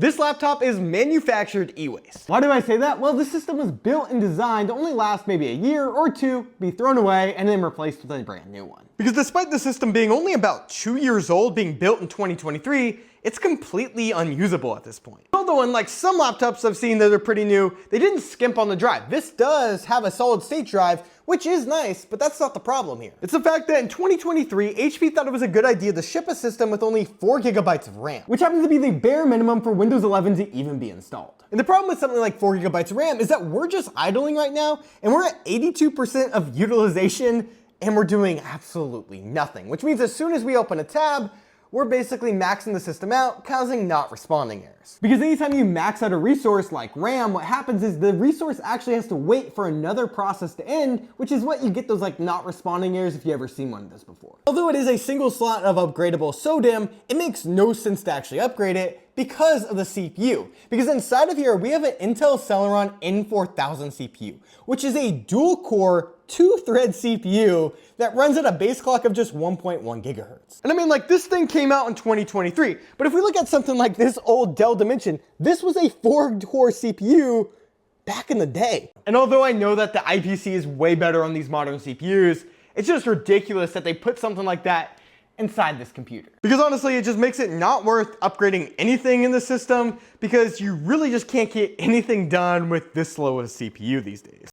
This laptop is manufactured e-waste. Why do I say that? Well, this system was built and designed to only last maybe a year or two, be thrown away, and then replaced with a brand new one. Because despite the system being only about 2 years old, being built in 2023, it's completely unusable at this point. Although unlike some laptops I've seen that are pretty new, they didn't skimp on the drive. This does have a solid state drive, which is nice, but that's not the problem here. It's the fact that in 2023, HP thought it was a good idea to ship a system with only 4 gigabytes of RAM. Which happens to be the bare minimum for Windows 11 to even be installed. And the problem with something like 4 gigabytes of RAM is that we're just idling right now, and we're at 82% of utilization, and we're doing absolutely nothing. Which means as soon as we open a tab, we're basically maxing the system out, causing not responding errors. Because anytime you max out a resource like RAM, what happens is the resource actually has to wait for another process to end, which is what you get those like not responding errors if you ever seen one of those before. Although it is a single slot of upgradable SODIMM, it makes no sense to actually upgrade it because of the CPU. Because inside of here, we have an Intel Celeron N4000 CPU, which is a dual core 2-thread CPU that runs at a base clock of just 1.1 gigahertz. And I mean, like, this thing came out in 2023, but if we look at something like this old Dell Dimension, this was a 4-core CPU back in the day. And although I know that the IPC is way better on these modern CPUs, it's just ridiculous that they put something like that inside this computer. Because honestly, it just makes it not worth upgrading anything in the system because you really just can't get anything done with this slow a CPU these days.